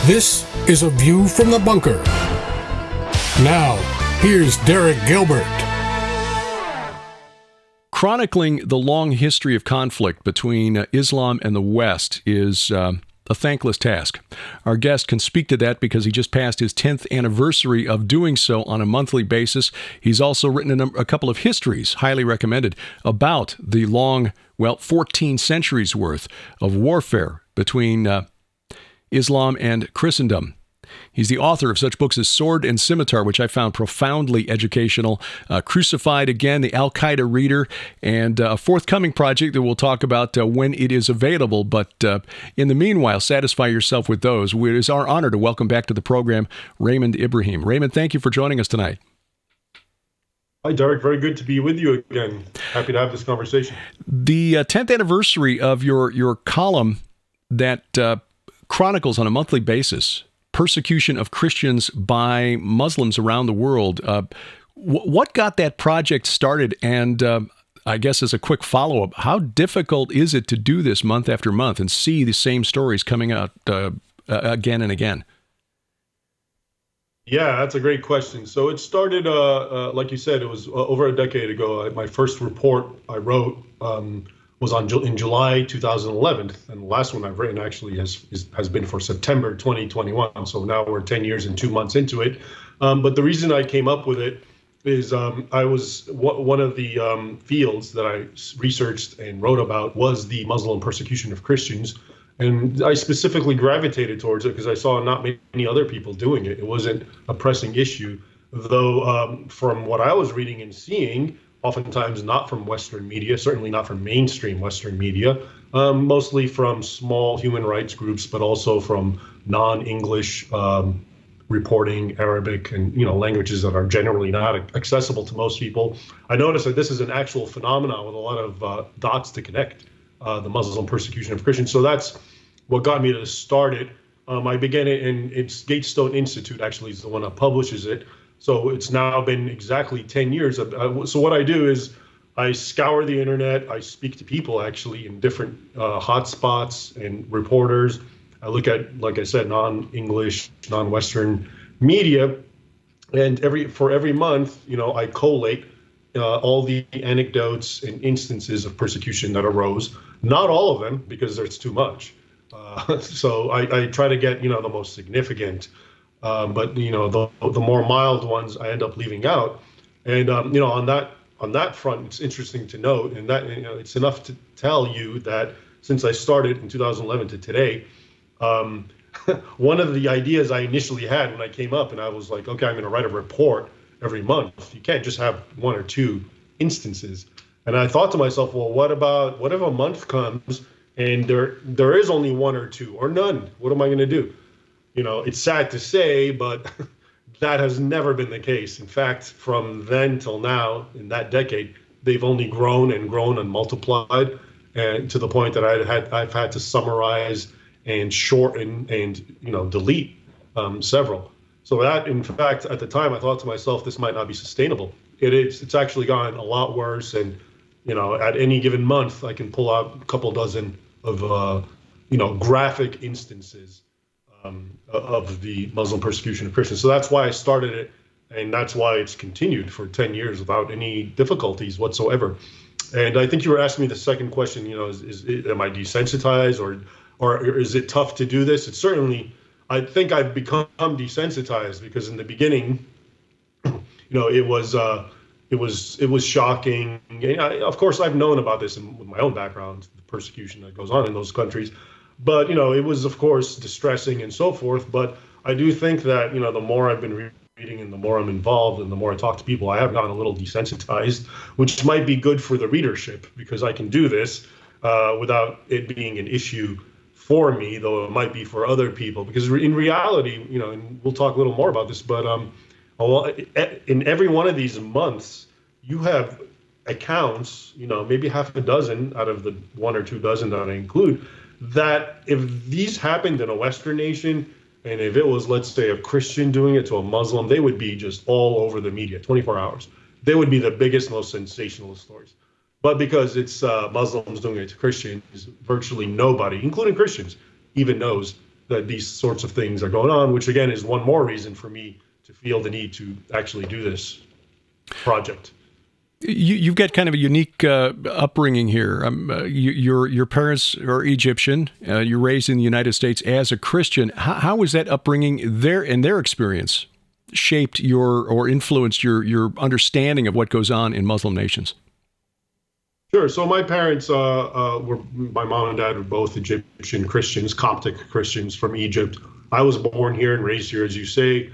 This is A View from the Bunker. Now, here's Derek Gilbert. Chronicling the long history of conflict between Islam and the West is a thankless task. Our guest can speak to that because he just passed his 10th anniversary of doing so on a monthly basis. He's also written a couple of histories, highly recommended, about the long, 14 centuries worth of warfare between Islam and Christendom. He's the author of such books as Sword and Scimitar, which I found profoundly educational, Crucified Again, The Al-Qaeda Reader, and a forthcoming project that we'll talk about when it is available. But in the meanwhile, satisfy yourself with those. It is our honor to welcome back to the program Raymond Ibrahim. Raymond, thank you for joining us tonight. Hi, Derek. Very good to be with you again. Happy to have this conversation. The 10th anniversary of your column that chronicles on a monthly basis persecution of Christians by Muslims around the world. What got that project started? And I guess as a quick follow-up, how difficult is it to do this month after month and see the same stories coming out again and again? Yeah, that's a great question. So it started, like you said, it was over a decade ago. My first report I wrote was in July 2011, and the last one I've written actually has been for September 2021. So now we're 10 years and 2 months into it. But the reason I came up with it is I was one of the fields that I researched and wrote about was the Muslim persecution of Christians. And I specifically gravitated towards it because I saw not many other people doing it. It wasn't a pressing issue, though from what I was reading and seeing, oftentimes not from Western media, certainly not from mainstream Western media, mostly from small human rights groups, but also from non-English reporting, Arabic, and languages that are generally not accessible to most people. I noticed that this is an actual phenomenon with a lot of dots to connect, the Muslim persecution of Christians. So that's what got me to start it. I began it, and it's Gatestone Institute actually is the one that publishes it. So it's now been exactly 10 years. So what I do is I scour the internet. I speak to people actually in different hotspots and reporters. I look at, like I said, non-English, non-Western media. And for every month, I collate all the anecdotes and instances of persecution that arose. Not all of them, because there's too much. So I try to get, the most significant. But the more mild ones I end up leaving out, and on that front, it's interesting to note, and that it's enough to tell you that since I started in 2011 to today, one of the ideas I initially had when I came up, and I was like, okay, I'm going to write a report every month. You can't just have one or two instances. And I thought to myself, well, what if a month comes and there is only one or two or none? What am I going to do? It's sad to say, but that has never been the case. In fact, from then till now, in that decade, they've only grown and multiplied, and to the point that I've had to summarize and shorten and delete several. So that, in fact, at the time, I thought to myself, this might not be sustainable. It's actually gotten a lot worse, and at any given month, I can pull out a couple dozen of graphic instances of the Muslim persecution of Christians. So that's why I started it, and that's why it's continued for 10 years without any difficulties whatsoever. And I think you were asking me the second question, am I desensitized or is it tough to do this? It's certainly, I think I've become desensitized because in the beginning, it was shocking. Of course, I've known about this with my own background, the persecution that goes on in those countries. But, it was, of course, distressing and so forth. But I do think that, the more I've been reading and the more I'm involved and the more I talk to people, I have gotten a little desensitized, which might be good for the readership because I can do this without it being an issue for me, though it might be for other people. Because in reality, and we'll talk a little more about this, but in every one of these months, you have accounts, maybe half a dozen out of the one or two dozen that I include, that if these happened in a Western nation, and if it was, let's say, a Christian doing it to a Muslim, they would be just all over the media, 24 hours. They would be the biggest, most sensational stories. But because it's Muslims doing it to Christians, virtually nobody, including Christians, even knows that these sorts of things are going on, which again is one more reason for me to feel the need to actually do this project. You've got kind of a unique upbringing here. Your parents are Egyptian. You're raised in the United States as a Christian. How was that upbringing in their experience shaped or influenced your understanding of what goes on in Muslim nations? Sure. So my parents my mom and dad were both Egyptian Christians, Coptic Christians from Egypt. I was born here and raised here, as you say.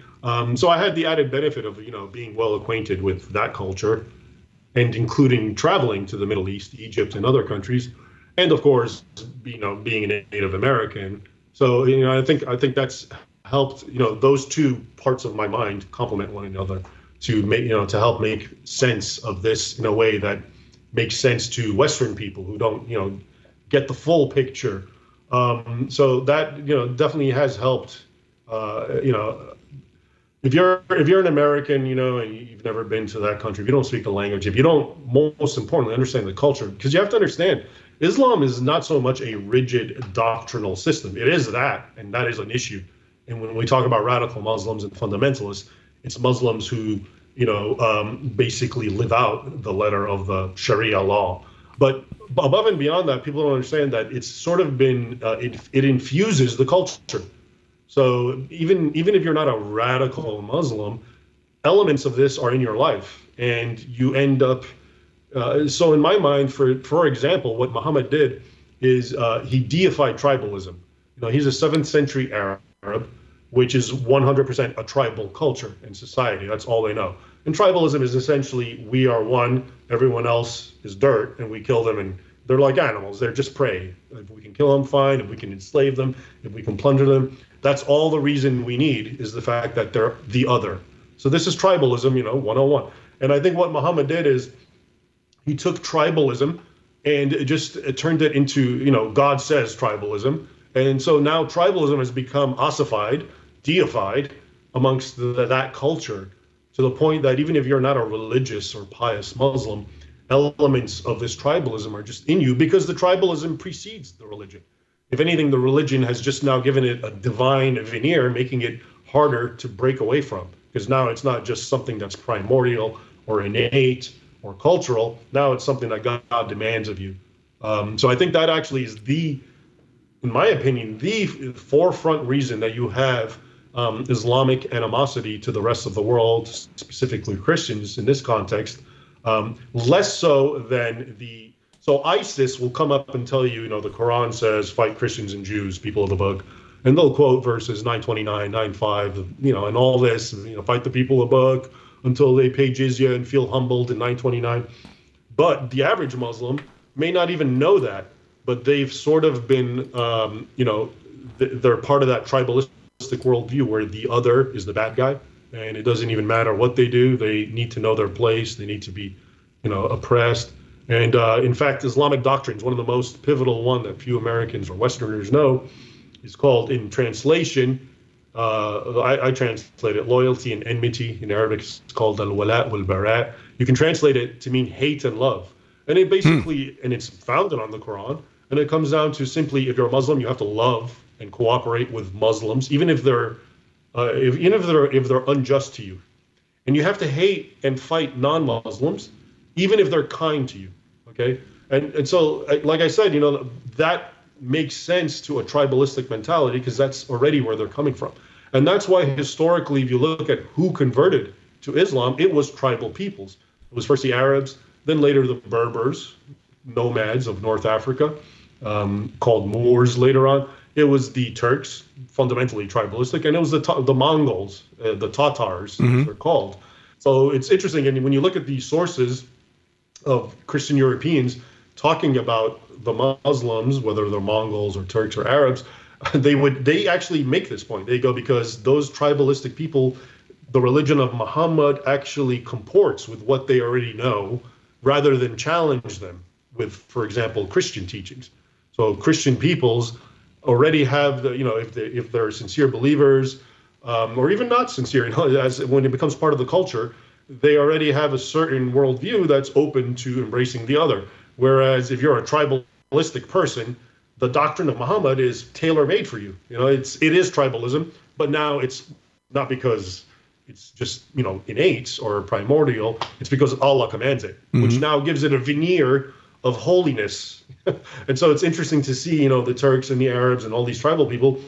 So I had the added benefit of, being well acquainted with that culture, and including traveling to the Middle East, Egypt, and other countries, and of course, being a Native American. So I think that's helped. Those two parts of my mind complement one another to make to help make sense of this in a way that makes sense to Western people who don't get the full picture. So that definitely has helped. If you're an American, and you've never been to that country, if you don't speak the language, if you don't, most importantly, understand the culture, because you have to understand, Islam is not so much a rigid doctrinal system. It is that, and that is an issue. And when we talk about radical Muslims and fundamentalists, it's Muslims who, basically live out the letter of the Sharia law. But above and beyond that, people don't understand that it's sort of been, it infuses the culture. So even if you're not a radical Muslim, elements of this are in your life, and you end up. So in my mind, for example, what Muhammad did is he deified tribalism. He's a 7th century Arab, which is 100% a tribal culture and society. That's all they know. And tribalism is essentially we are one, everyone else is dirt, and we kill them, and they're like animals. They're just prey. If we can kill them, fine. If we can enslave them, if we can plunder them. That's all the reason we need is the fact that they're the other. So this is tribalism, 101. And I think what Muhammad did is he took tribalism and it turned it into, God says tribalism. And so now tribalism has become ossified, deified amongst that culture, to the point that even if you're not a religious or pious Muslim, elements of this tribalism are just in you because the tribalism precedes the religion. If anything, the religion has just now given it a divine veneer, making it harder to break away from. Because now it's not just something that's primordial or innate or cultural. Now it's something that God demands of you. So I think that actually is in my opinion, the forefront reason that you have Islamic animosity to the rest of the world, specifically Christians in this context, less so than So ISIS will come up and tell you, the Quran says, fight Christians and Jews, people of the book. And they'll quote verses 929, 95, and all this, and, fight the people of the book until they pay jizya and feel humbled in 929. But the average Muslim may not even know that, but they've sort of been, they're part of that tribalistic worldview where the other is the bad guy. And it doesn't even matter what they do. They need to know their place. They need to be, oppressed. And in fact, Islamic doctrine is one of the most pivotal one that few Americans or Westerners know. It's called, in translation, I translate it loyalty and enmity. In Arabic, it's called al-wala wal-bara. You can translate it to mean hate and love. And it basically, and it's founded on the Quran. And it comes down to simply, if you're a Muslim, you have to love and cooperate with Muslims, even if they're unjust to you. And you have to hate and fight non-Muslims, even if they're kind to you, okay? And so, like I said, that makes sense to a tribalistic mentality because that's already where they're coming from. And that's why historically, if you look at who converted to Islam, it was tribal peoples. It was first the Arabs, then later the Berbers, nomads of North Africa, called Moors later on. It was the Turks, fundamentally tribalistic, and it was the Mongols, the Tatars, as they're called. So it's interesting, and when you look at the sources of Christian Europeans talking about the Muslims, whether they're Mongols or Turks or Arabs, they actually make this point. They go, because those tribalistic people, the religion of Muhammad actually comports with what they already know, rather than challenge them with, for example, Christian teachings. So Christian peoples already have if they're sincere believers, or even not sincere, as when it becomes part of the culture, they already have a certain worldview that's open to embracing the other. Whereas if you're a tribalistic person, the doctrine of Muhammad is tailor-made for you. It is tribalism, but now it's not because it's just, innate or primordial. It's because Allah commands it, which now gives it a veneer of holiness. And so it's interesting to see, the Turks and the Arabs and all these tribal people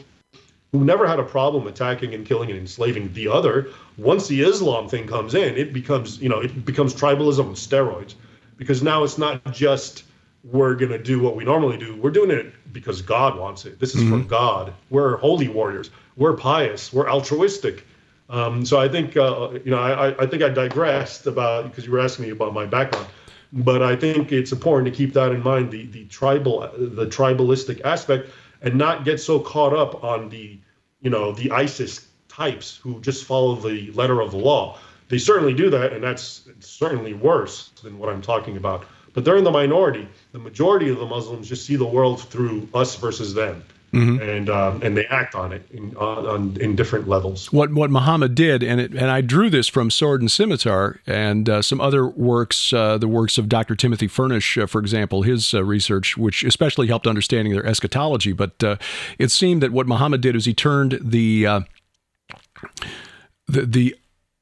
who never had a problem attacking and killing and enslaving the other. Once the Islam thing comes in, it becomes tribalism on steroids, because now it's not just we're going to do what we normally do. We're doing it because God wants it. This is for God. We're holy warriors. We're pious. We're altruistic. So I think, I think I digressed about, because you were asking me about my background, but I think it's important to keep that in mind, the tribalistic aspect, and not get so caught up on the ISIS types who just follow the letter of the law. They certainly do that, and that's certainly worse than what I'm talking about. But they're in the minority. The majority of the Muslims just see the world through us versus them. And they act on it in different levels. What Muhammad did, and I drew this from Sword and Scimitar and some other works, the works of Dr. Timothy Furnish, for example, his research, which especially helped understanding their eschatology. But it seemed that what Muhammad did is he turned the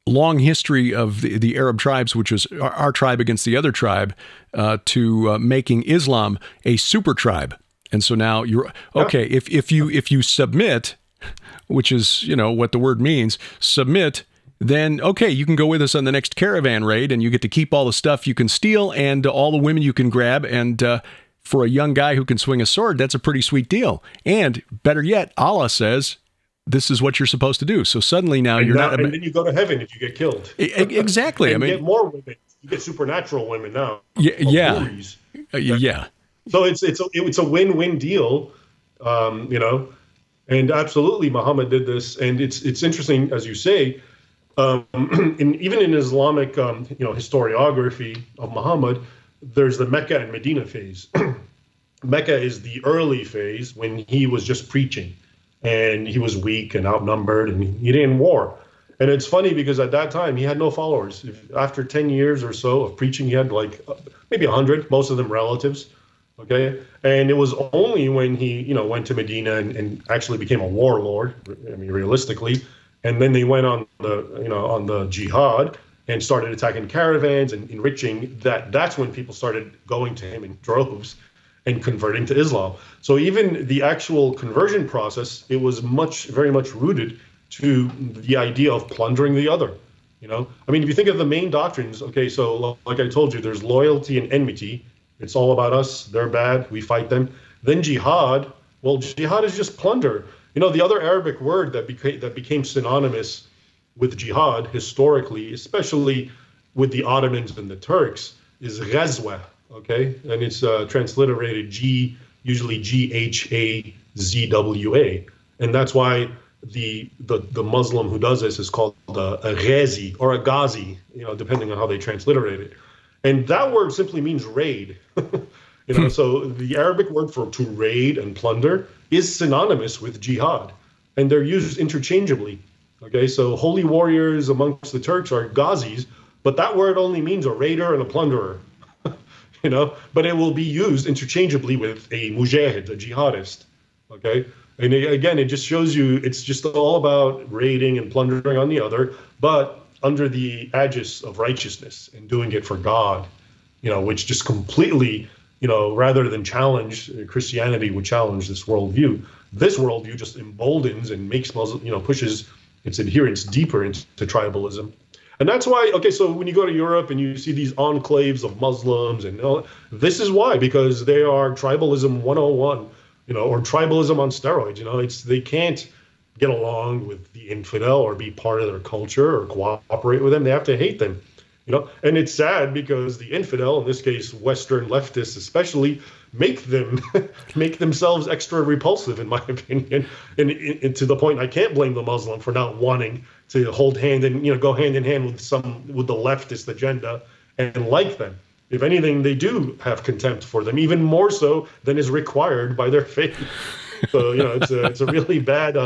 long history of the Arab tribes, which was our tribe against the other tribe, to making Islam a super tribe. And so now you're okay. If you submit, which is what the word means, submit, then okay, you can go with us on the next caravan raid, and you get to keep all the stuff you can steal and all the women you can grab. And for a young guy who can swing a sword, that's a pretty sweet deal. And better yet, Allah says this is what you're supposed to do. So suddenly now you're not. And then you go to heaven if you get killed. Exactly. And you get more women. You get supernatural women now. Yeah. So it's a win-win deal, and absolutely Muhammad did this, and it's interesting, as you say, even in Islamic historiography of Muhammad, there's the Mecca and Medina phase. Mecca is the early phase when he was just preaching, and he was weak and outnumbered, and he didn't war. And it's funny because at that time he had no followers. After 10 years or so of preaching, he had maybe 100, most of them relatives. Okay, and it was only when he, went to Medina and actually became a warlord. I mean, realistically, and then they went on the jihad and started attacking caravans and enriching. That's when people started going to him in droves and converting to Islam. So even the actual conversion process, it was very much rooted to the idea of plundering the other. I mean, if you think of the main doctrines, okay, so like I told you, there's loyalty and enmity. It's all about us. They're bad. We fight them. Then jihad. Well, jihad is just plunder. The other Arabic word that became synonymous with jihad historically, especially with the Ottomans and the Turks, is ghazwa. Okay, and it's transliterated usually Ghazwa, and that's why the Muslim who does this is called a ghazi or a ghazi, depending on how they transliterate it. And that word simply means raid. So the Arabic word to raid and plunder is synonymous with jihad, and they're used interchangeably. Okay, so holy warriors amongst the Turks are ghazis, but that word only means a raider and a plunderer. But it will be used interchangeably with a mujahid, a jihadist. Okay, and again, it just shows you it's just all about raiding and plundering on the other, but under the aegis of righteousness and doing it for God, which just completely, rather than challenge Christianity, would challenge this worldview. This worldview just emboldens and makes Muslim, pushes its adherents deeper into tribalism. And that's why, okay, so when you go to Europe and you see these enclaves of Muslims and this is why, because they are tribalism 101, or tribalism on steroids. They can't get along with the infidel or be part of their culture or cooperate with them. They have to hate them, and it's sad because the infidel, in this case Western leftists especially, make themselves extra repulsive, in my opinion, and to the point I can't blame the Muslim for not wanting to hold hand and go hand in hand with the leftist agenda and like them. If anything, they do have contempt for them, even more so than is required by their faith. So, it's a really bad,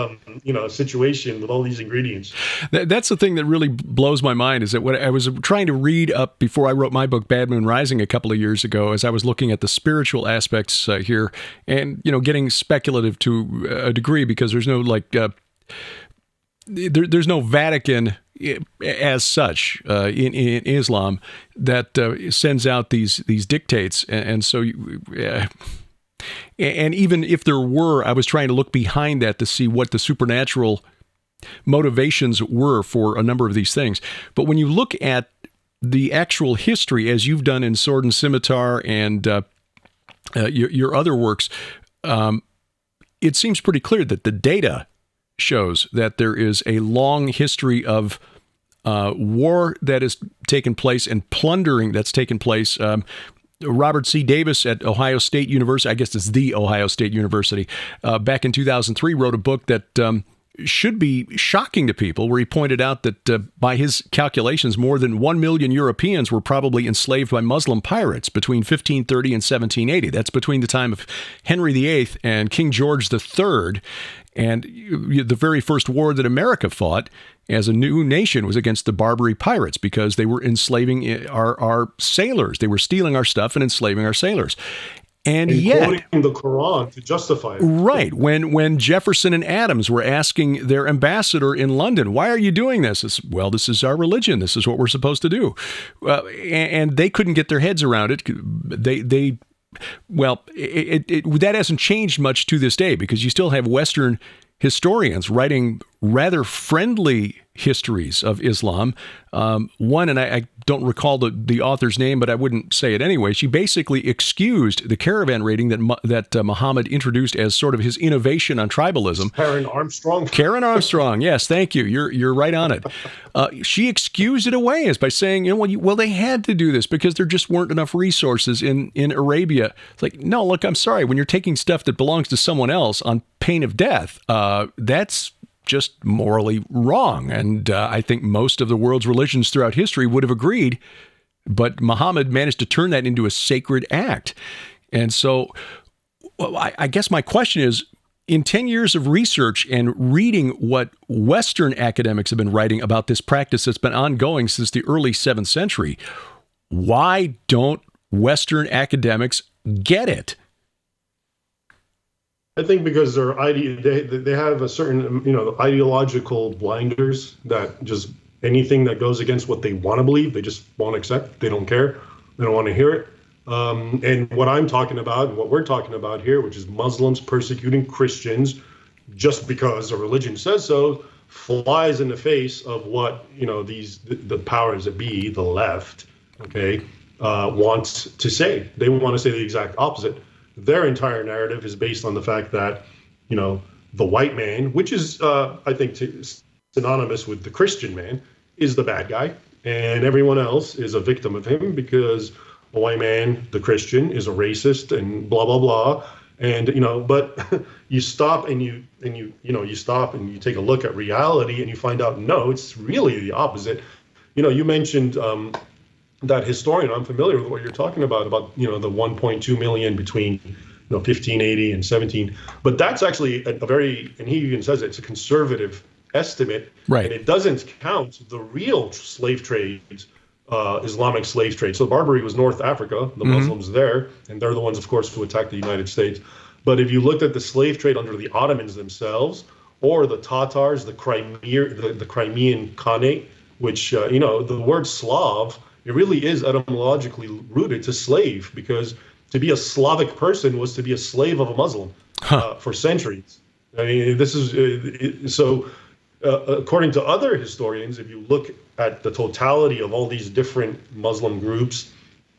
situation with all these ingredients. That's the thing that really blows my mind is that what I was trying to read up before I wrote my book, Bad Moon Rising, a couple of years ago, as I was looking at the spiritual aspects here and, getting speculative to a degree because there's no there's no Vatican as such in Islam that sends out these dictates. And so and even if there were, I was trying to look behind that to see what the supernatural motivations were for a number of these things. But when you look at the actual history, as you've done in Sword and Scimitar and your other works, it seems pretty clear that the data shows that there is a long history of war that has taken place and plundering that's taken place. Robert C. Davis at Ohio State University, I guess it's the Ohio State University, back in 2003 wrote a book that should be shocking to people, where he pointed out that by his calculations, more than 1 million Europeans were probably enslaved by Muslim pirates between 1530 and 1780. That's between the time of Henry VIII and King George III. And the very first war that America fought as a new nation was against the Barbary pirates because they were enslaving our sailors. They were stealing our stuff and enslaving our sailors. And yet, quoting the Quran to justify it. Right. When Jefferson and Adams were asking their ambassador in London, why are you doing this? It's, well, this is our religion. This is what we're supposed to do. And they couldn't get their heads around it. That hasn't changed much to this day because you still have Western historians writing rather friendly histories of Islam. One, and I don't recall the author's name, but I wouldn't say it anyway. She basically excused the caravan raiding that Muhammad introduced as sort of his innovation on tribalism. Karen Armstrong, yes, thank you. You're right on it. She excused it away as by saying, they had to do this because there just weren't enough resources in Arabia. It's like, no, look, I'm sorry. When you're taking stuff that belongs to someone else on pain of death, that's just morally wrong. And I think most of the world's religions throughout history would have agreed, but Muhammad managed to turn that into a sacred act. And so I guess my question is, in 10 years of research and reading what Western academics have been writing about this practice that's been ongoing since the early 7th century, why don't Western academics get it? I think because they have a certain, ideological blinders that just anything that goes against what they want to believe, they just won't accept. They don't care. They don't want to hear it. And what I'm talking about, what we're talking about here, which is Muslims persecuting Christians just because a religion says so, flies in the face of what, the powers that be, the left, wants to say. They want to say the exact opposite. Their entire narrative is based on the fact that, the white man, which is, I think, synonymous with the Christian man, is the bad guy. And everyone else is a victim of him because a white man, the Christian, is a racist and blah, blah, blah. And, but you stop and you stop and you take a look at reality and you find out, no, it's really the opposite. You mentioned that historian. I'm familiar with what you're talking about the 1.2 million between 1580 and 17. But that's actually a very, and he even says it's a conservative estimate, right? And it doesn't count the real slave trades, Islamic slave trade. So Barbary was North Africa, the Muslims there, and they're the ones, of course, who attacked the United States. But if you looked at the slave trade under the Ottomans themselves, or the Tatars, the Crimean Khanate, which the word Slav, it really is etymologically rooted to slave, because to be a Slavic person was to be a slave of a Muslim for centuries. I mean, this is so. According to other historians, if you look at the totality of all these different Muslim groups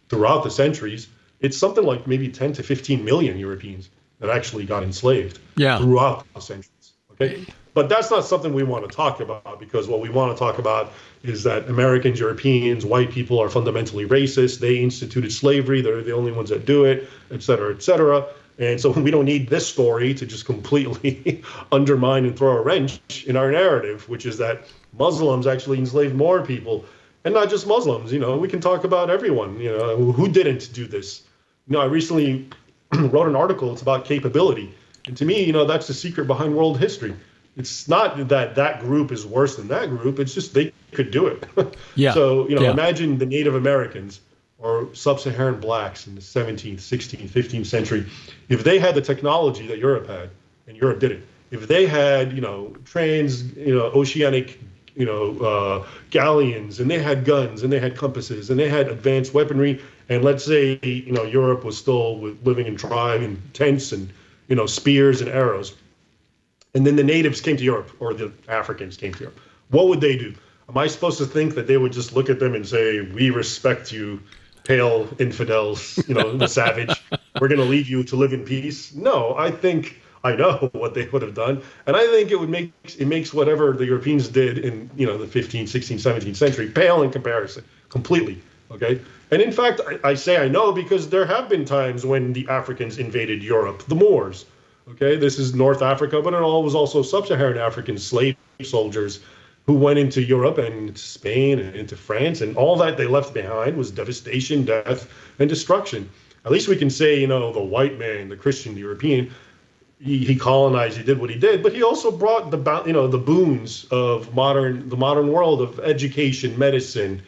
throughout the centuries, it's something like maybe 10 to 15 million Europeans that actually got enslaved throughout the centuries. Okay, but that's not something we want to talk about, because what we want to talk about is that Americans, Europeans, white people are fundamentally racist. They instituted slavery. They're the only ones that do it, et cetera, et cetera. And so we don't need this story to just completely undermine and throw a wrench in our narrative, which is that Muslims actually enslaved more people, and not just Muslims. We can talk about everyone, who didn't do this. I recently wrote an article. It's about capability. And to me, that's the secret behind world history. It's not that that group is worse than that group. It's just they could do it. Yeah. So, imagine the Native Americans or sub-Saharan blacks in the 17th, 16th, 15th century. If they had the technology that Europe had, and Europe did it, if they had, oceanic, galleons, and they had guns, and they had compasses, and they had advanced weaponry, and let's say, Europe was still living in tribe and tents and, spears and arrows, and then the natives came to Europe, or the Africans came to Europe, what would they do? Am I supposed to think that they would just look at them and say, we respect you, pale infidels, the savage, we're going to leave you to live in peace? No, I think I know what they would have done. And I think it makes whatever the Europeans did in, the 15th, 16th, 17th century pale in comparison, completely. Okay. And in fact, I say I know because there have been times when the Africans invaded Europe, the Moors. Okay. This is North Africa, but it was also sub-Saharan African slave soldiers who went into Europe and into Spain and into France, and all that they left behind was devastation, death, and destruction. At least we can say, the white man, the Christian, the European, he colonized, he did what he did, but he also brought the boons of the modern world of education, medicine,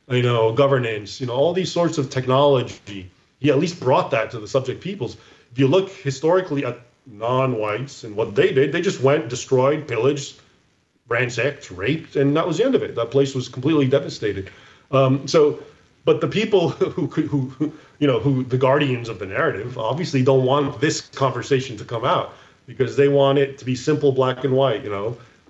governance, all these sorts of technology. He at least brought that to the subject peoples. If you look historically at non-whites and what they did, they just went, destroyed, pillaged, ransacked, raped, and that was the end of it. That place was completely devastated. But the people who the guardians of the narrative obviously don't want this conversation to come out because they want it to be simple, black and white,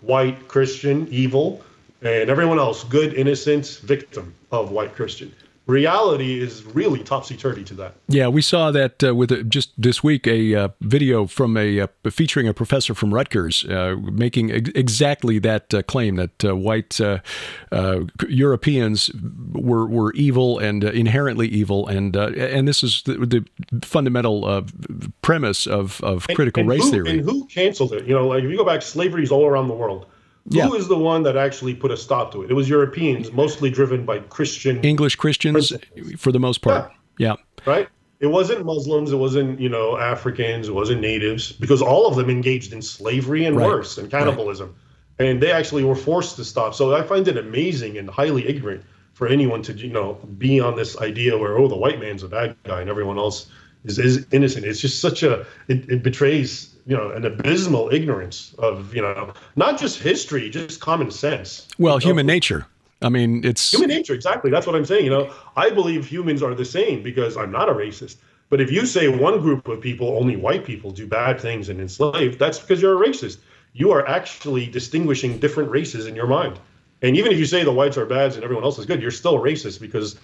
white Christian, evil, and everyone else, good, innocent, victim of white Christian. Reality is really topsy-turvy to that. Yeah, we saw that with just this week a video from featuring a professor from Rutgers making exactly that claim that white Europeans were evil and inherently evil, and this is the fundamental premise of critical race theory. And who canceled it? If you go back, slavery is all around the world. Who is the one that actually put a stop to it? It was Europeans, mostly driven by English Christians, for the most part. Yeah. Right? It wasn't Muslims, it wasn't, Africans, it wasn't natives, because all of them engaged in slavery and worse, and cannibalism. Right. And they actually were forced to stop. So I find it amazing and highly ignorant for anyone to, be on this idea where, the white man's a bad guy and everyone else is innocent. It's just it betrays an abysmal ignorance of, not just history, just common sense. Well, human nature. I mean, it's human nature. Exactly. That's what I'm saying. I believe humans are the same because I'm not a racist. But if you say one group of people, only white people, do bad things and enslave, that's because you're a racist. You are actually distinguishing different races in your mind. And even if you say the whites are bad and everyone else is good, you're still racist because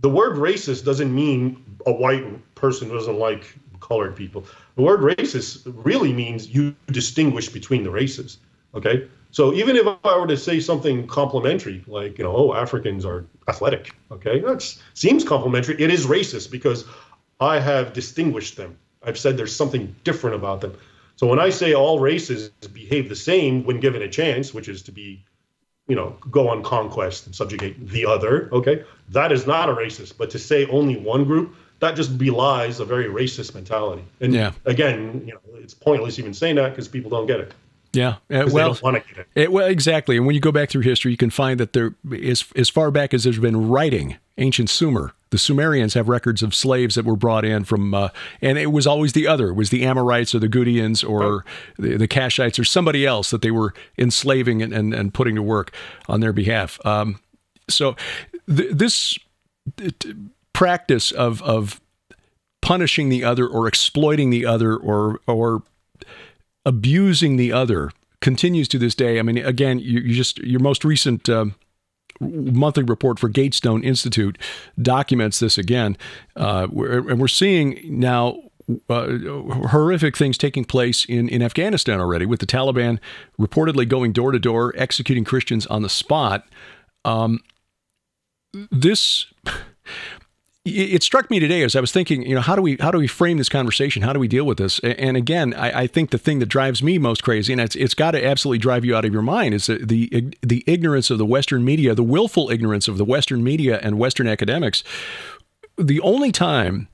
the word racist doesn't mean a white person doesn't like colored people. The word racist really means you distinguish between the races, okay? So even if I were to say something complimentary, like, Africans are athletic, okay? That seems complimentary. It is racist because I have distinguished them. I've said there's something different about them. So when I say all races behave the same when given a chance, which is to be, go on conquest and subjugate the other, okay? That is not a racist. But to say only one group, that just belies a very racist mentality. And again, it's pointless even saying that because people don't get it. Yeah. Well, they don't want to get it. Well, exactly. And when you go back through history, you can find that there is, as far back as there's been writing, ancient Sumer, the Sumerians have records of slaves that were brought in from, and it was always the other. It was the Amorites or the Gudians or the Kashites or somebody else that they were enslaving and putting to work on their behalf. So this practice of punishing the other or exploiting the other or abusing the other continues to this day. I mean, again, your most recent monthly report for Gatestone Institute documents this again, and we're seeing now horrific things taking place in Afghanistan already, with the Taliban reportedly going door to door, executing Christians on the spot. It struck me today as I was thinking, how do we frame this conversation? How do we deal with this? And again, I think the thing that drives me most crazy, and it's got to absolutely drive you out of your mind, is the ignorance of the Western media, the willful ignorance of the Western media and Western academics. The only time,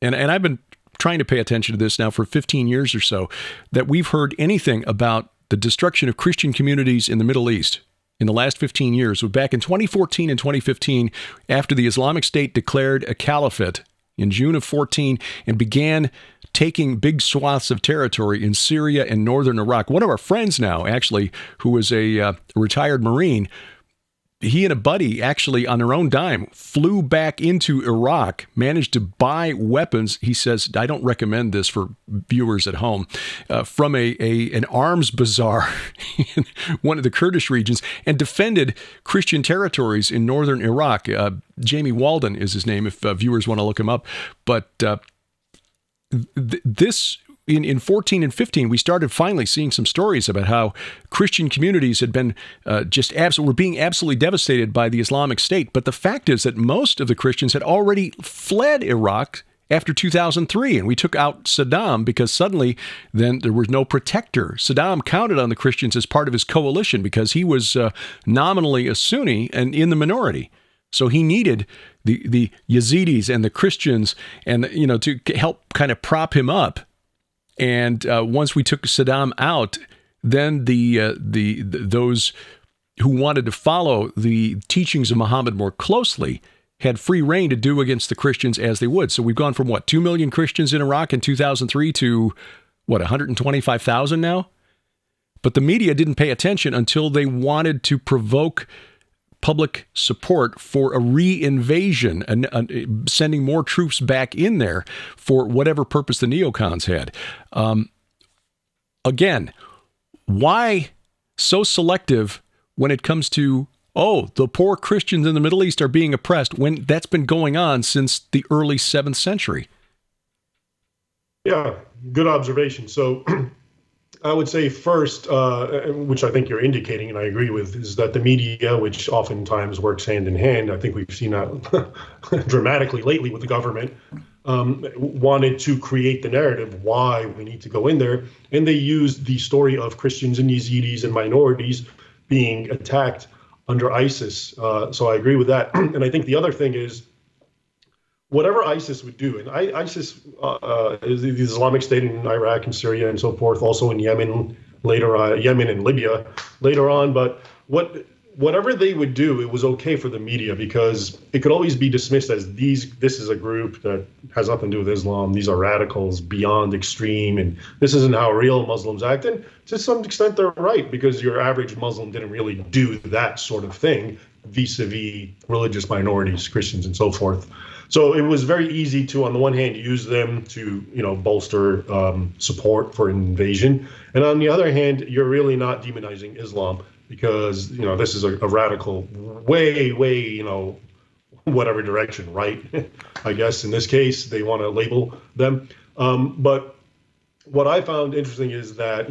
and I've been trying to pay attention to this now for 15 years or so, that we've heard anything about the destruction of Christian communities in the Middle East in the last 15 years. Back in 2014 and 2015, after the Islamic State declared a caliphate in June of 14 and began taking big swaths of territory in Syria and northern Iraq. One of our friends now, actually, who was a retired Marine, he and a buddy actually on their own dime flew back into Iraq, managed to buy weapons. He says, I don't recommend this for viewers at home, from an arms bazaar in one of the Kurdish regions, and defended Christian territories in northern Iraq. Jamie Walden is his name if viewers want to look him up. But this... In 14 and 15, we started finally seeing some stories about how Christian communities had been were being absolutely devastated by the Islamic State. But the fact is that most of the Christians had already fled Iraq after 2003, and we took out Saddam because suddenly then there was no protector. Saddam counted on the Christians as part of his coalition because he was nominally a Sunni and in the minority. So he needed the Yazidis and the Christians and to help kind of prop him up. And once we took Saddam out, then those who wanted to follow the teachings of Muhammad more closely had free reign to do against the Christians as they would. So we've gone from 2 million Christians in Iraq in 2003 to 125,000 now? But the media didn't pay attention until they wanted to provoke public support for a re-invasion and sending more troops back in there for whatever purpose the neocons had. Again, why so selective when it comes to, the poor Christians in the Middle East are being oppressed when that's been going on since the early 7th century? Yeah, good observation. So I would say first, which I think you're indicating, and I agree with, is that the media, which oftentimes works hand in hand, I think we've seen that dramatically lately with the government, wanted to create the narrative why we need to go in there. And they used the story of Christians and Yazidis and minorities being attacked under ISIS. So I agree with that. And I think the other thing is, whatever ISIS would do, and ISIS is the Islamic State in Iraq and Syria and so forth, also in Yemen later, Yemen and Libya later on. But whatever they would do, it was okay for the media because it could always be dismissed as this is a group that has nothing to do with Islam. These are radicals beyond extreme, and this isn't how real Muslims act. And to some extent, they're right because your average Muslim didn't really do that sort of thing vis-a-vis religious minorities, Christians, and so forth. So it was very easy to, on the one hand, use them to, bolster support for invasion. And on the other hand, you're really not demonizing Islam because, this is a radical way, whatever direction, right? I guess in this case, they want to label them. But what I found interesting is that,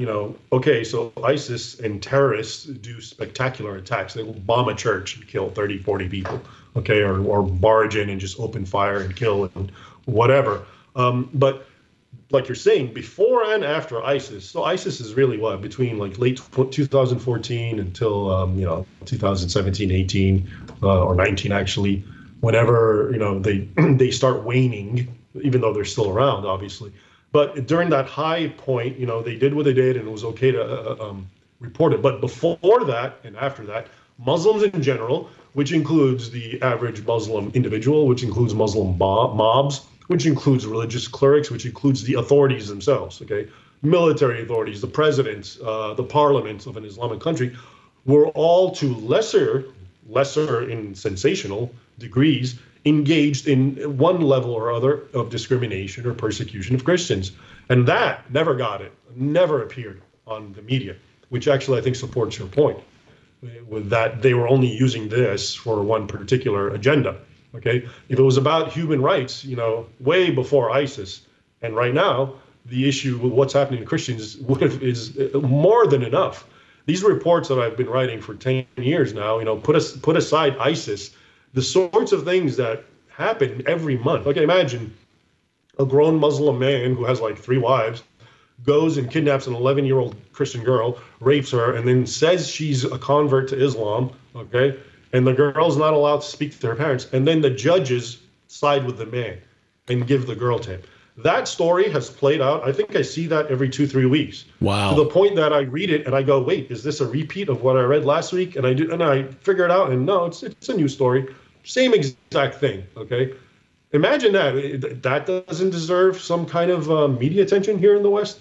so ISIS and terrorists do spectacular attacks. They will bomb a church and kill 30, 40 people. Okay, or barge in and just open fire and kill and whatever. But like you're saying, before and after ISIS, so ISIS is really between late 2014 until 2017, 18, or 19 actually, whenever they start waning, even though they're still around, obviously. But during that high point, they did what they did, and it was okay to report it. But before that and after that, Muslims in general, which includes the average Muslim individual, which includes Muslim mobs, which includes religious clerics, which includes the authorities themselves, okay? Military authorities, the presidents, the parliaments of an Islamic country, were all to lesser in sensational degrees engaged in one level or other of discrimination or persecution of Christians. And that never appeared on the media, which actually I think supports your point. With that, they were only using this for one particular agenda. Okay, if it was about human rights, way before ISIS, and right now, the issue with what's happening to Christians is more than enough. These reports that I've been writing for 10 years now, put aside ISIS, the sorts of things that happen every month. Okay, imagine a grown Muslim man who has 3 wives, goes and kidnaps an 11-year-old Christian girl, rapes her, and then says she's a convert to Islam, okay? And the girl's not allowed to speak to her parents. And then the judges side with the man and give the girl to him. That story has played out. I think I see that every 2-3 weeks. Wow. To the point that I read it and I go, wait, is this a repeat of what I read last week? And I figure it out, and no, it's a new story. Same exact thing. Okay. Imagine that. That doesn't deserve some kind of media attention here in the West.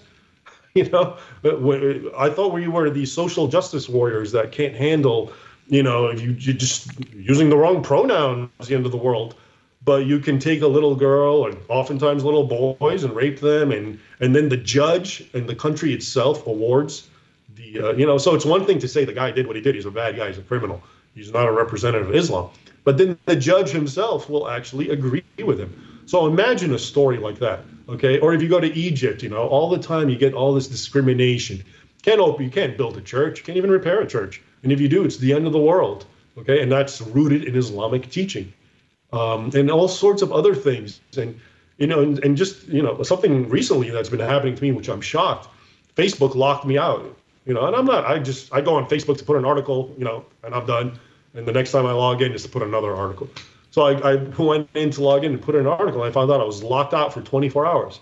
I thought we were these social justice warriors that can't handle, if you just using the wrong pronoun is the end of the world. But you can take a little girl and oftentimes little boys and rape them, and then the judge and the country itself awards the, so it's one thing to say the guy did what he did. He's a bad guy. He's a criminal. He's not a representative of Islam. But then the judge himself will actually agree with him. So imagine a story like that, okay? Or if you go to Egypt, all the time you get all this discrimination. You can't build a church. You can't even repair a church. And if you do, it's the end of the world, okay? And that's rooted in Islamic teaching. And all sorts of other things. And, and just, something recently that's been happening to me, which I'm shocked. Facebook locked me out, and I'm not, I go on Facebook to put an article, and I'm done. And the next time I log in is to put another article. So I went in to log in and put in an article, and I found out I was locked out for 24 hours.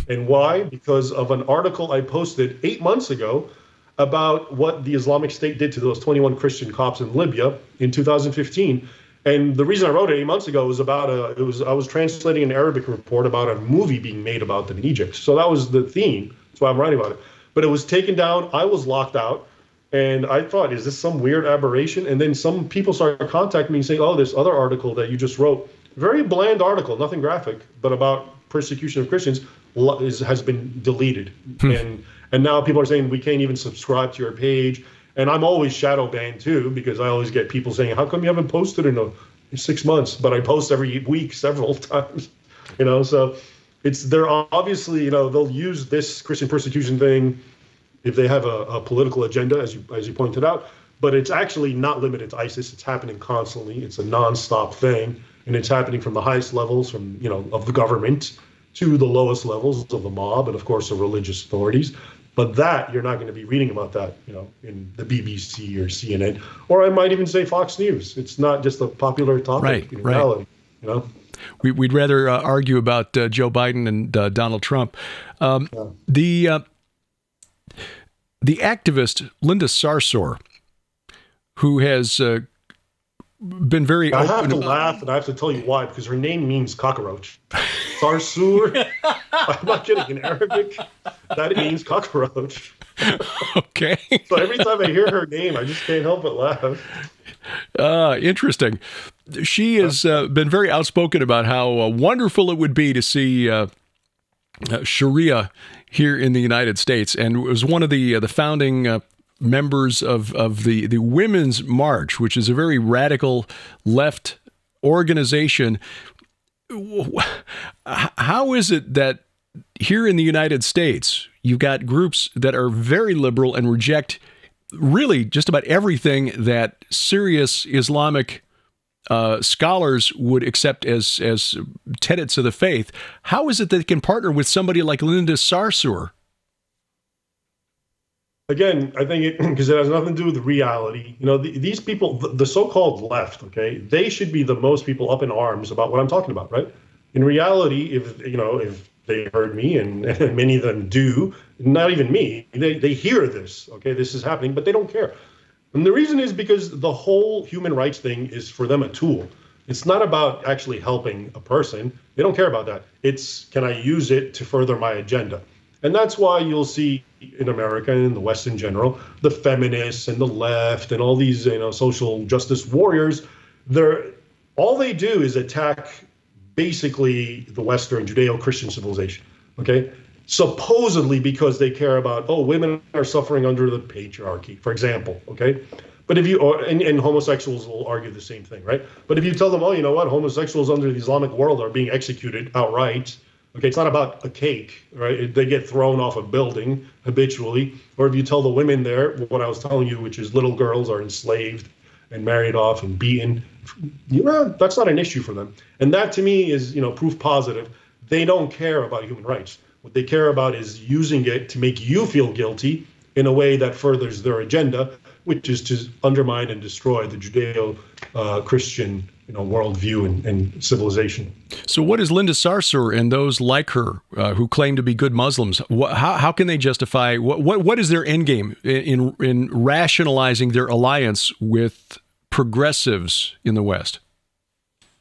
And why? Because of an article I posted 8 months ago about what the Islamic State did to those 21 Christian cops in Libya in 2015. And the reason I wrote it 8 months ago was I was translating an Arabic report about a movie being made about them in Egypt. So that was the theme. That's why I'm writing about it. But it was taken down. I was locked out. And I thought, is this some weird aberration? And then some people started contacting me saying, oh, this other article that you just wrote, very bland article, nothing graphic, but about persecution of Christians has been deleted. And now people are saying we can't even subscribe to your page. And I'm always shadow banned too, because I always get people saying, how come you haven't posted in 6 months? But I post every week several times, so they're obviously, they'll use this Christian persecution thing if they have a political agenda, as you pointed out. But it's actually not limited to ISIS. It's happening constantly. It's a nonstop thing. And it's happening from the highest levels of the government to the lowest levels of the mob and, of course, the religious authorities. But that, you're not going to be reading about that, in the BBC or CNN, or I might even say Fox News. It's not just a popular topic in reality, We'd rather argue about Joe Biden and Donald Trump. The activist Linda Sarsour, who has been very I open have to laugh, and I have to tell you why, because her name means cockroach. Sarsour. I'm not kidding. In Arabic, that means cockroach. Okay. So every time I hear her name, I just can't help but laugh. Interesting. She has been very outspoken about how wonderful it would be to see Sharia here in the United States, and was one of the founding members of the Women's March, which is a very radical left organization. How is it that here in the United States, you've got groups that are very liberal and reject really just about everything that serious Islamic scholars would accept as tenets of the faith? How is it that they can partner with somebody like Linda Sarsour? Again, I think because it has nothing to do with reality. These people, the so-called left, okay, they should be the most people up in arms about what I'm talking about, right? In reality, if they heard me, and many of them do, not even me, they hear this, okay, this is happening, but they don't care. And the reason is because the whole human rights thing is for them a tool. It's not about actually helping a person. They don't care about that. It's, can I use it to further my agenda? And that's why you'll see in America and in the West in general, the feminists and the left and all these social justice warriors, all they do is attack basically the Western Judeo-Christian civilization, okay? Supposedly because they care about, women are suffering under the patriarchy, for example, okay? But if you, and homosexuals will argue the same thing, right? But if you tell them, you know what, homosexuals under the Islamic world are being executed outright, okay, it's not about a cake, right? They get thrown off a building habitually. Or if you tell the women there, what I was telling you, which is little girls are enslaved and married off and beaten, that's not an issue for them. And that to me is, proof positive. They don't care about human rights. What they care about is using it to make you feel guilty in a way that furthers their agenda, which is to undermine and destroy the Judeo Christian, worldview and civilization. So what is Linda Sarsour and those like her who claim to be good Muslims? How can they justify what is their end game in rationalizing their alliance with progressives in the West?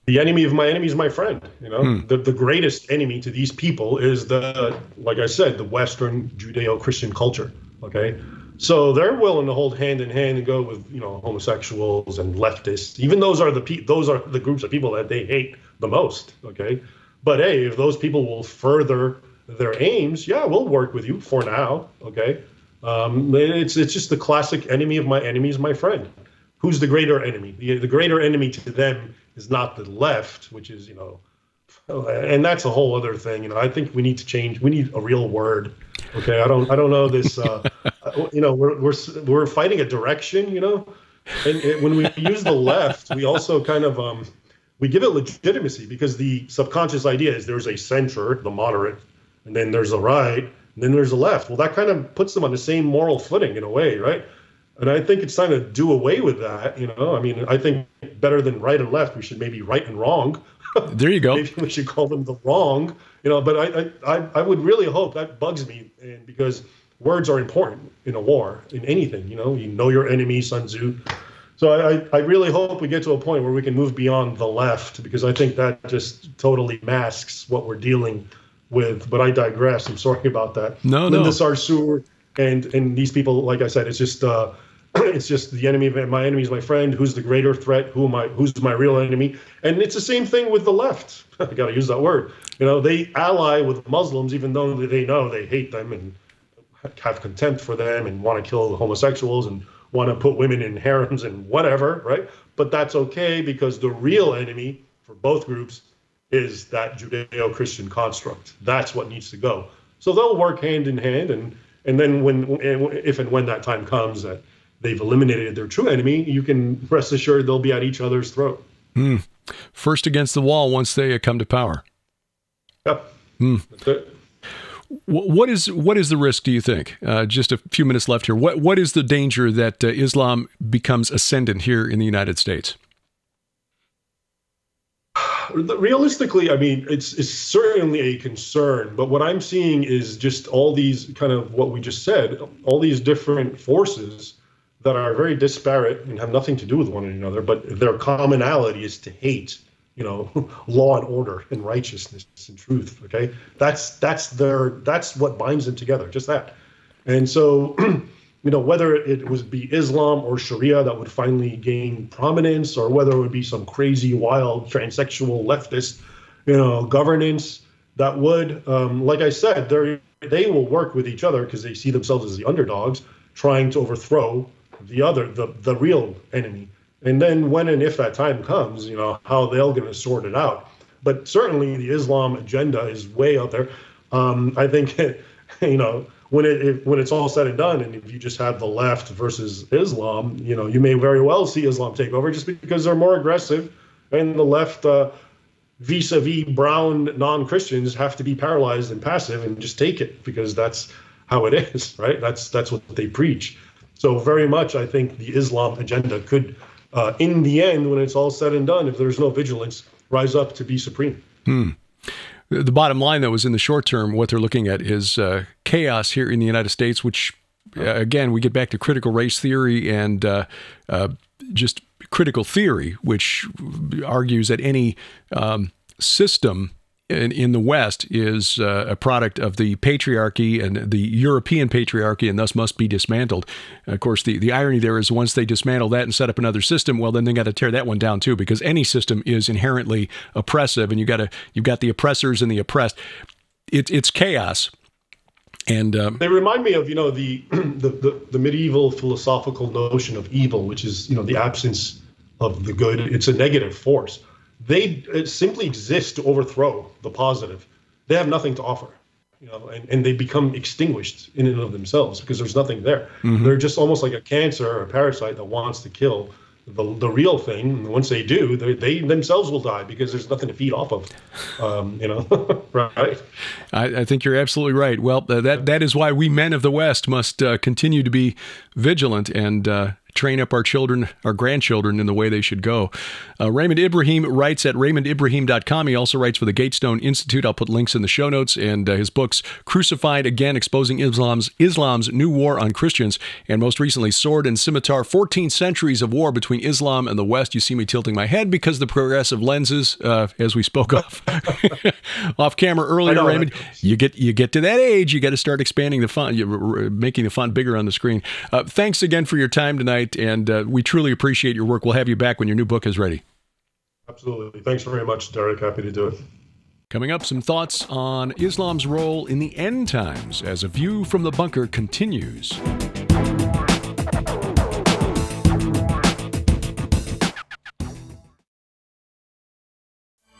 The enemy of my enemy is my friend. The greatest enemy to these people is like I said, the Western Judeo-Christian culture. Okay. So they're willing to hold hand in hand and go with, homosexuals and leftists. Even those are the groups of people that they hate the most. Okay. But hey, if those people will further their aims, yeah, we'll work with you for now. Okay. It's just the classic enemy of my enemy is my friend. Who's the greater enemy? The greater enemy to them is not the left, which is, and that's a whole other thing. I think we need to change. We need a real word. Okay, I don't know this. We're fighting a direction. And when we use the left, we also kind of we give it legitimacy because the subconscious idea is there's a center, the moderate, and then there's a right, and then there's a left. Well, that kind of puts them on the same moral footing in a way, right? And I think it's time to do away with that. I think better than right and left, we should maybe right and wrong. There you go. Maybe we should call them the wrong, but I would really hope, that bugs me, and because words are important in a war, in anything, you know your enemy, Sun Tzu. So I really hope we get to a point where we can move beyond the left, because I think that just totally masks what we're dealing with. But I digress. I'm sorry about that. No. Linda Sarsour and these people, like I said, it's just the enemy of my enemy is my friend. Who's the greater threat? Who's my real enemy? And it's the same thing with the left. I got to use that word. They ally with Muslims, even though they know they hate them and have contempt for them and want to kill the homosexuals and want to put women in harems and whatever, right? But that's okay, because the real enemy for both groups is that Judeo-Christian construct. That's what needs to go. So they'll work hand in hand, and then if and when that time comes that they've eliminated their true enemy, you can rest assured they'll be at each other's throat. First against the wall once they come to power. Yep. That's it. What is the risk, do you think? Just a few minutes left here. What is the danger that Islam becomes ascendant here in the United States? Realistically, it's certainly a concern, but what I'm seeing is just all these kind of what we just said, all these different forces that are very disparate and have nothing to do with one another, but their commonality is to hate, law and order and righteousness and truth. Okay, that's what binds them together, just that. And so, whether it would be Islam or Sharia that would finally gain prominence, or whether it would be some crazy, wild, transsexual leftist, governance that would, like I said, they will work with each other because they see themselves as the underdogs, trying to overthrow the real enemy. And then when and if that time comes, how they're going to sort it out. But certainly the Islam agenda is way out there. I think, when it's all said and done, and if you just have the left versus Islam, you may very well see Islam take over just because they're more aggressive, and the left, vis-a-vis brown non-Christians, have to be paralyzed and passive and just take it because that's how it is, right? That's what they preach. So very much, I think the Islam agenda could, in the end, when it's all said and done, if there's no vigilance, rise up to be supreme. The bottom line, though, is in the short term, what they're looking at is chaos here in the United States, which, again, we get back to critical race theory and just critical theory, which argues that any system in the West is a product of the patriarchy and the European patriarchy, and thus must be dismantled. Of course, the irony there is once they dismantle that and set up another system, well, then they got to tear that one down too, because any system is inherently oppressive, and you've got the oppressors and the oppressed. It's chaos. And they remind me of the medieval philosophical notion of evil, which is the absence of the good. It's a negative force. They simply exist to overthrow the positive. They have nothing to offer, and they become extinguished in and of themselves because there's nothing there. Mm-hmm. They're just almost like a cancer or a parasite that wants to kill the real thing. And once they do, they themselves will die because there's nothing to feed off of, right? I think you're absolutely right. Well, that is why we men of the West must continue to be vigilant and train up our children, our grandchildren in the way they should go. Raymond Ibrahim writes at RaymondIbrahim.com. He also writes for the Gatestone Institute. I'll put links in the show notes, and his books, Crucified Again, Exposing Islam's New War on Christians, and most recently, Sword and Scimitar, 14 Centuries of War Between Islam and the West. You see me tilting my head because of the progressive lenses, as we spoke of off camera earlier, Raymond. You get to that age, you got to start expanding the font, making the font bigger on the screen. Thanks again for your time tonight, and we truly appreciate your work. We'll have you back when your new book is ready. Absolutely. Thanks very much, Derek. Happy to do it. Coming up, some thoughts on Islam's role in the end times as A View from the Bunker continues.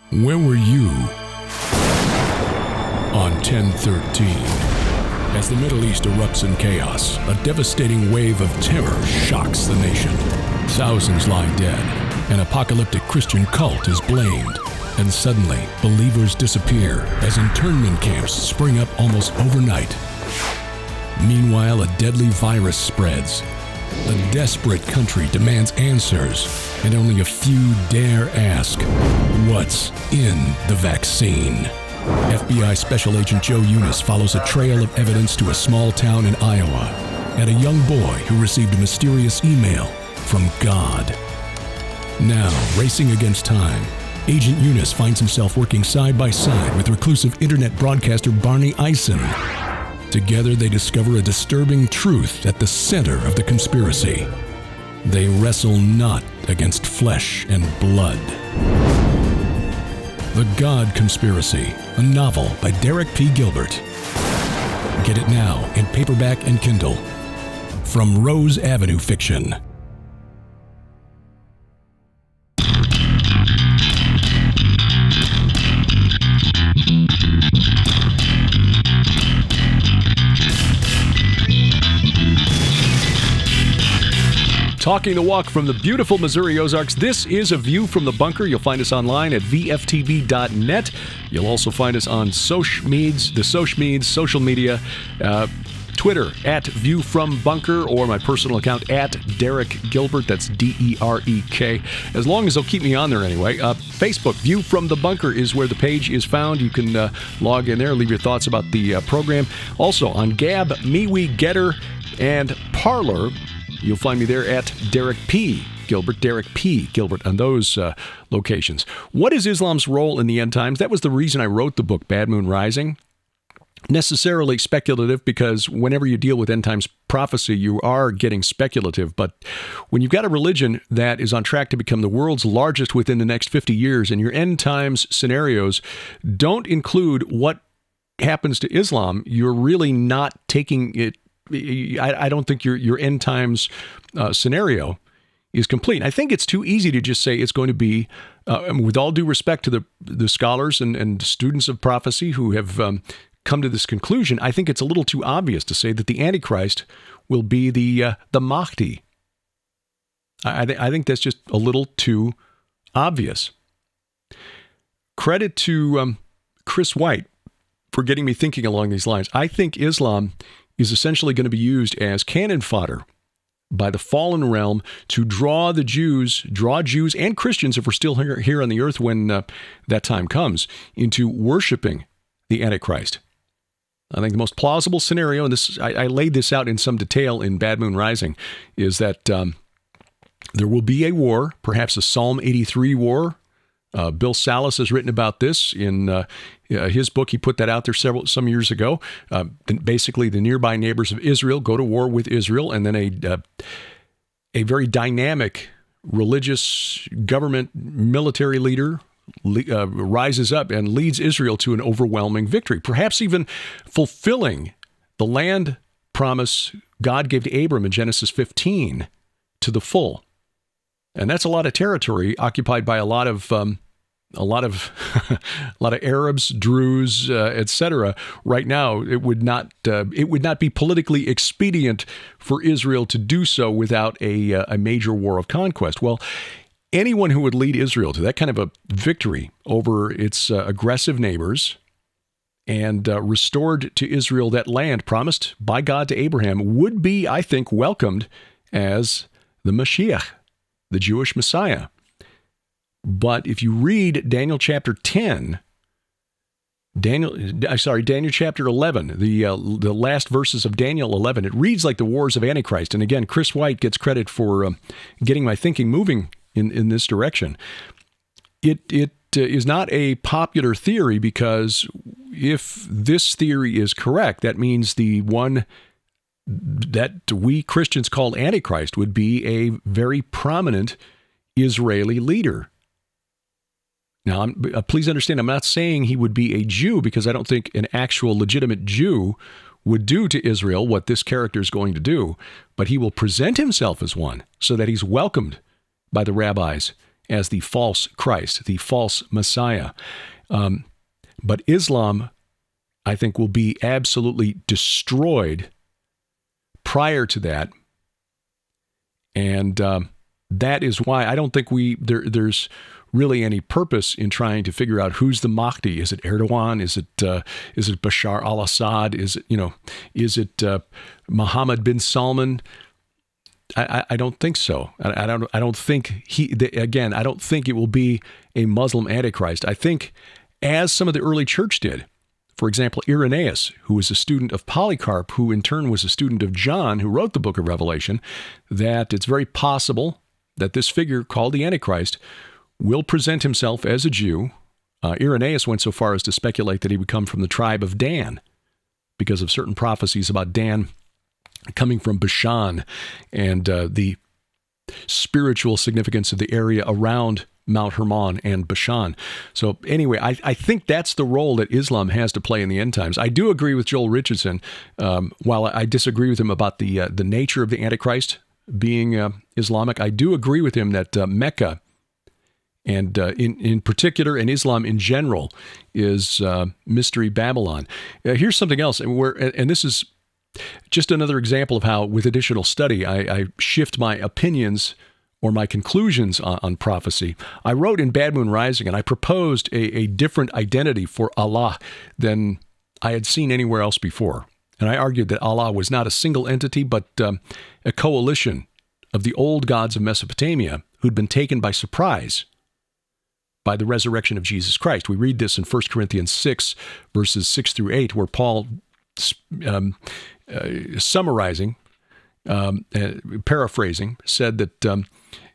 Where were you on 10/13? As the Middle East erupts in chaos, a devastating wave of terror shocks the nation. Thousands lie dead. An apocalyptic Christian cult is blamed. And suddenly, believers disappear as internment camps spring up almost overnight. Meanwhile, a deadly virus spreads. A desperate country demands answers, and only a few dare ask, what's in the vaccine? FBI Special Agent Joe Eunice follows a trail of evidence to a small town in Iowa and a young boy who received a mysterious email from God. Now, racing against time, Agent Eunice finds himself working side by side with reclusive internet broadcaster Barney Eisen. Together, they discover a disturbing truth at the center of the conspiracy. They wrestle not against flesh and blood. The God Conspiracy, a novel by Derek P. Gilbert. Get it now in paperback and Kindle. From Rose Avenue Fiction. Talking the walk from the beautiful Missouri Ozarks, this is A View from the Bunker. You'll find us online at VFTB.net. You'll also find us on social media, Twitter at View from Bunker, or my personal account at Derek Gilbert. That's DEREK. As long as they'll keep me on there anyway. Facebook, View from the Bunker is where the page is found. You can log in there, leave your thoughts about the program. Also on Gab, MeWe, Getter, and Parler. You'll find me there at Derek P. Gilbert, Derek P. Gilbert on those locations. What is Islam's role in the end times? That was the reason I wrote the book, Bad Moon Rising. Necessarily speculative, because whenever you deal with end times prophecy, you are getting speculative. But when you've got a religion that is on track to become the world's largest within the next 50 years, and your end times scenarios don't include what happens to Islam, you're really not taking it. I don't think your end times scenario is complete. I think it's too easy to just say it's going to be, with all due respect to the scholars and students of prophecy who have come to this conclusion, I think it's a little too obvious to say that the Antichrist will be the Mahdi. I think that's just a little too obvious. Credit to Chris White for getting me thinking along these lines. I think Islam is essentially going to be used as cannon fodder by the fallen realm to draw Jews and Christians, if we're still here on the earth when that time comes, into worshiping the Antichrist. I think the most plausible scenario, and this I laid this out in some detail in Bad Moon Rising, is that there will be a war, perhaps a Psalm 83 war. Bill Salas has written about this in his book. He put that out there some years ago. Basically, the nearby neighbors of Israel go to war with Israel, and then a very dynamic religious government military leader rises up and leads Israel to an overwhelming victory, perhaps even fulfilling the land promise God gave to Abram in Genesis 15 to the full. And that's a lot of territory occupied by a lot of Arabs, Druze, etc. Right now, it would not be politically expedient for Israel to do so without a major war of conquest. Well, anyone who would lead Israel to that kind of a victory over its aggressive neighbors and restored to Israel that land promised by God to Abraham, would be, I think, welcomed as the Mashiach, the Jewish Messiah. But if you read Daniel chapter 10, Daniel chapter 11, the last verses of Daniel 11, it reads like the wars of Antichrist. And again, Chris White gets credit for getting my thinking moving in this direction. It is not a popular theory, because if this theory is correct, that means the one that we Christians call Antichrist would be a very prominent Israeli leader. Now, please understand, I'm not saying he would be a Jew, because I don't think an actual legitimate Jew would do to Israel what this character is going to do, but he will present himself as one so that he's welcomed by the rabbis as the false Christ, the false Messiah. But Islam, I think, will be absolutely destroyed prior to that. And that is why I don't think there's really any purpose in trying to figure out who's the Mahdi. Is it Erdogan? Is it Bashar al-Assad? Is it Mohammed bin Salman? I don't think so. I don't think I don't think it will be a Muslim Antichrist. I think, as some of the early church did, for example, Irenaeus, who was a student of Polycarp, who in turn was a student of John, who wrote the book of Revelation, that it's very possible that this figure called the Antichrist will present himself as a Jew. Irenaeus went so far as to speculate that he would come from the tribe of Dan, because of certain prophecies about Dan coming from Bashan and the spiritual significance of the area around Mount Hermon and Bashan. So anyway, I think that's the role that Islam has to play in the end times. I do agree with Joel Richardson, while I disagree with him about the nature of the Antichrist being Islamic. I do agree with him that Mecca, and in particular, and Islam in general, is Mystery Babylon. Here's something else, and this is just another example of how, with additional study, I shift my opinions or my conclusions on prophecy. I wrote in Bad Moon Rising, and I proposed a different identity for Allah than I had seen anywhere else before. And I argued that Allah was not a single entity, but a coalition of the old gods of Mesopotamia who'd been taken by surprise by the resurrection of Jesus Christ. We read this in 1 Corinthians 6, verses 6 through 8, where Paul, summarizing, paraphrasing, said that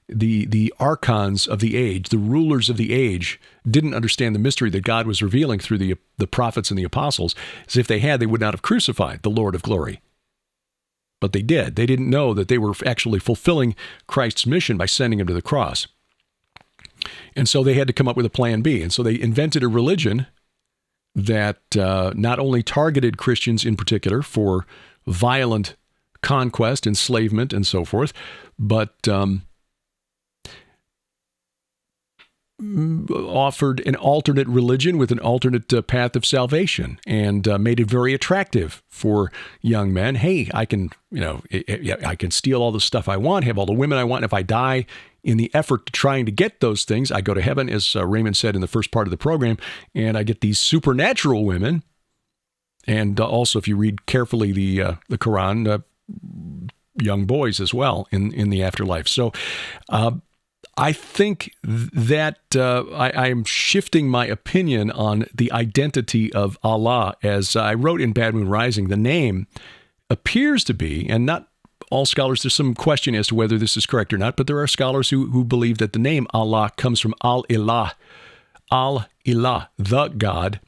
the archons of the age, the rulers of the age, didn't understand the mystery that God was revealing through the prophets and the apostles. As if they had, they would not have crucified the Lord of glory. But they did. They didn't know that they were actually fulfilling Christ's mission by sending him to the cross. And so they had to come up with a plan B. And so they invented a religion that not only targeted Christians in particular for violent conquest, enslavement, and so forth, but offered an alternate religion with an alternate path of salvation, and made it very attractive for young men. Hey, I can steal all the stuff I want, have all the women I want. And if I die in the effort to trying to get those things, I go to heaven, as Raymond said in the first part of the program, and I get these supernatural women. And also, if you read carefully the Quran, young boys as well in the afterlife. So I think that I am shifting my opinion on the identity of Allah. As I wrote in Bad Moon Rising, the name appears to be, and not all scholars, there's some question as to whether this is correct or not, but there are scholars who believe that the name Allah comes from Al-Ilah, the God,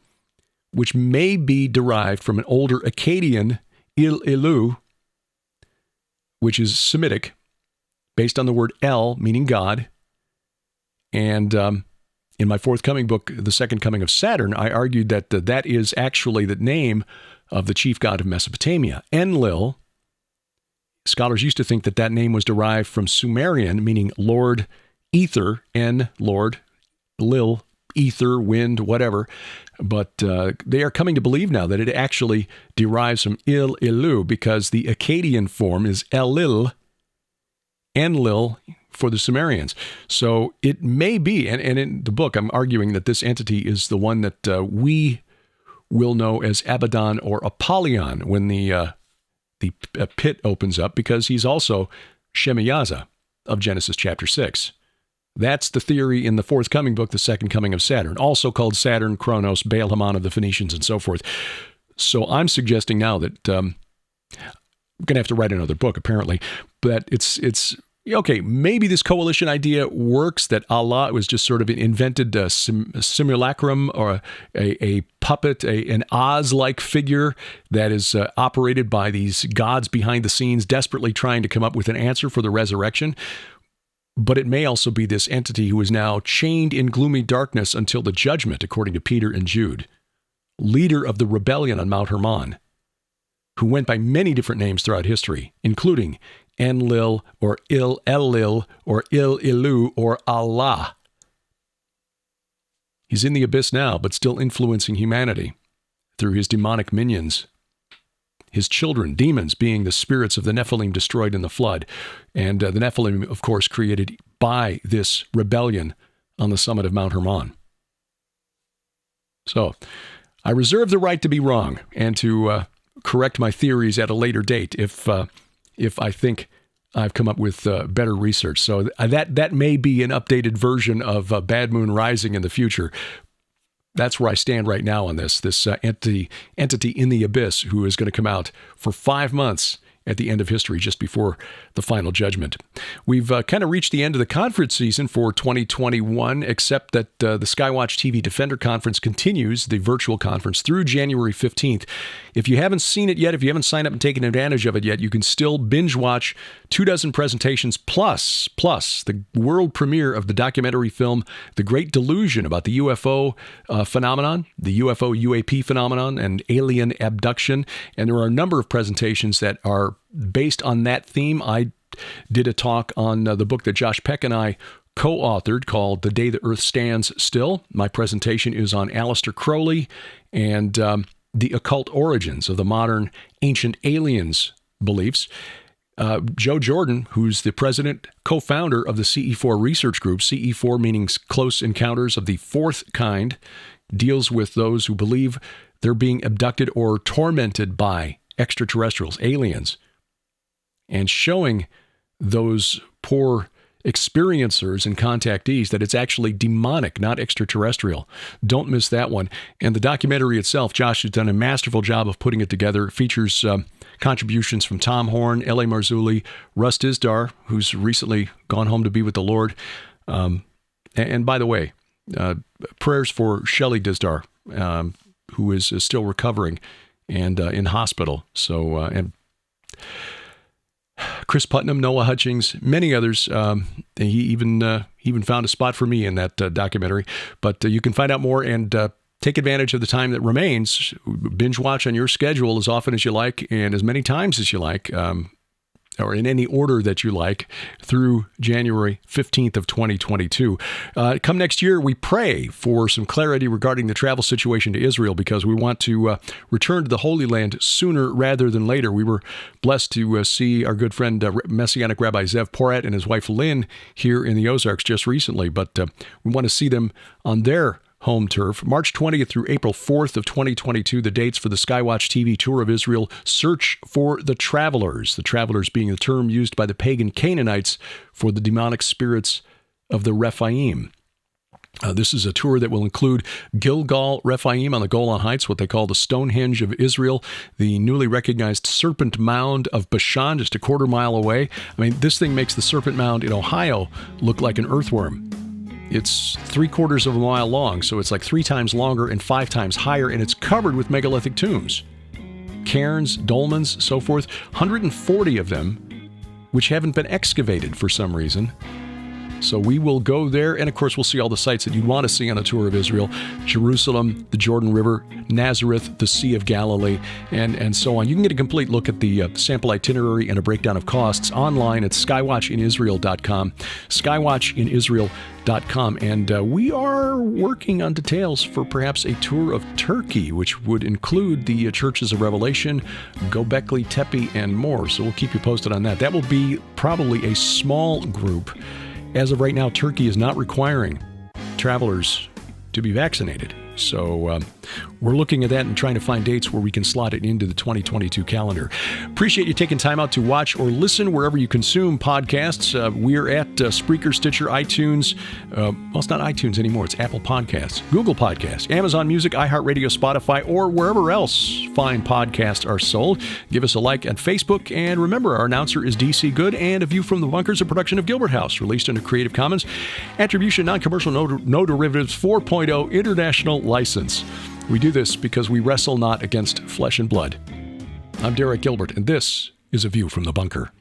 which may be derived from an older Akkadian Il-Ilu, which is Semitic, based on the word El, meaning God. And in my forthcoming book, The Second Coming of Saturn, I argued that that is actually the name of the chief god of Mesopotamia, Enlil. Scholars used to think that that name was derived from Sumerian, meaning Lord Ether, Lord, Lil, ether, wind, whatever. But they are coming to believe now that it actually derives from Il-Ilu, because the Akkadian form is Elil, Enlil for the Sumerians. So it may be, and in the book I'm arguing that this entity is the one that we we'll know as Abaddon or Apollyon when the pit opens up, because he's also Shemiyaza of Genesis chapter 6. That's the theory in the forthcoming book, The Second Coming of Saturn, also called Saturn, Kronos, Baal-Hamon of the Phoenicians, and so forth. So I'm suggesting now that I'm going to have to write another book, apparently, but it's okay, maybe this coalition idea works, that Allah was just sort of invented a simulacrum or a puppet, an Oz-like figure that is operated by these gods behind the scenes, desperately trying to come up with an answer for the resurrection. But it may also be this entity who is now chained in gloomy darkness until the judgment, according to Peter and Jude, leader of the rebellion on Mount Hermon, who went by many different names throughout history, including Enlil or Il-Elil or Il-Ilu or Allah. He's in the abyss now, but still influencing humanity through his demonic minions. His children, demons, being the spirits of the Nephilim destroyed in the flood. And the Nephilim, of course, created by this rebellion on the summit of Mount Hermon. So, I reserve the right to be wrong and to correct my theories at a later date if I think I've come up with better research. So that may be an updated version of Bad Moon Rising in the future. That's where I stand right now on this entity in the abyss who is going to come out for 5 months at the end of history, just before the final judgment. We've kind of reached the end of the conference season for 2021, except that the SkyWatchTV Defender Conference continues, the virtual conference, through January 15th. If you haven't seen it yet, if you haven't signed up and taken advantage of it yet, you can still binge watch 24 presentations plus the world premiere of the documentary film The Great Delusion about the UFO phenomenon, the UFO UAP phenomenon, and alien abduction. And there are a number of presentations that are based on that theme. I did a talk on the book that Josh Peck and I co-authored called The Day the Earth Stands Still. My presentation is on Aleister Crowley and the occult origins of the modern ancient aliens beliefs. Joe Jordan, who's the president, co-founder of the CE4 research group, CE4 meaning Close Encounters of the Fourth Kind, deals with those who believe they're being abducted or tormented by extraterrestrials, aliens, and showing those poor experiencers and contactees that it's actually demonic, not extraterrestrial. Don't miss that one. And the documentary itself, Josh has done a masterful job of putting it together. It features contributions from Tom Horn, L.A. Marzulli, Russ Dizdar, who's recently gone home to be with the Lord. And by the way, prayers for Shelley Dizdar, who is still recovering and in hospital. So, and Chris Putnam, Noah Hutchings, many others. He even found a spot for me in that documentary. But you can find out more and take advantage of the time that remains. Binge watch on your schedule as often as you like and as many times as you like, or in any order that you like, through January 15th of 2022. Come next year, we pray for some clarity regarding the travel situation to Israel, because we want to return to the Holy Land sooner rather than later. We were blessed to see our good friend Messianic Rabbi Zev Porat and his wife Lynn here in the Ozarks just recently, but we want to see them on their home turf. March 20th through April 4th of 2022, the dates for the SkyWatchTV Tour of Israel. Search for the travelers being the term used by the pagan Canaanites for the demonic spirits of the Rephaim. This is a tour that will include Gilgal Rephaim on the Golan Heights, what they call the Stonehenge of Israel, the newly recognized Serpent Mound of Bashan, just a quarter mile away. I mean, this thing makes the Serpent Mound in Ohio look like an earthworm. It's 3/4 of a mile long, so it's like 3 times longer and 5 times higher, and it's covered with megalithic tombs. Cairns, dolmens, so forth, 140 of them, which haven't been excavated for some reason. So we will go there, and of course we'll see all the sites that you'd want to see on a tour of Israel: Jerusalem, the Jordan River, Nazareth, the Sea of Galilee, and so on. You can get a complete look at the sample itinerary and a breakdown of costs online at skywatchinisrael.com, skywatchinisrael.com, and we are working on details for perhaps a tour of Turkey, which would include the Churches of Revelation, Göbekli Tepe, and more. So we'll keep you posted on that. That will be probably a small group. As of right now, Turkey is not requiring travelers to be vaccinated. So we're looking at that and trying to find dates where we can slot it into the 2022 calendar. Appreciate you taking time out to watch or listen wherever you consume podcasts. We're at Spreaker, Stitcher, iTunes. Well, it's not iTunes anymore. It's Apple Podcasts, Google Podcasts, Amazon Music, iHeartRadio, Spotify, or wherever else fine podcasts are sold. Give us a like on Facebook. And remember, our announcer is DC Good, and A View from the Bunker is a production of Gilbert House, released under Creative Commons Attribution, Non-Commercial, No Derivatives 4.0 International License. We do this because we wrestle not against flesh and blood. I'm Derek Gilbert, and this is A View from the Bunker.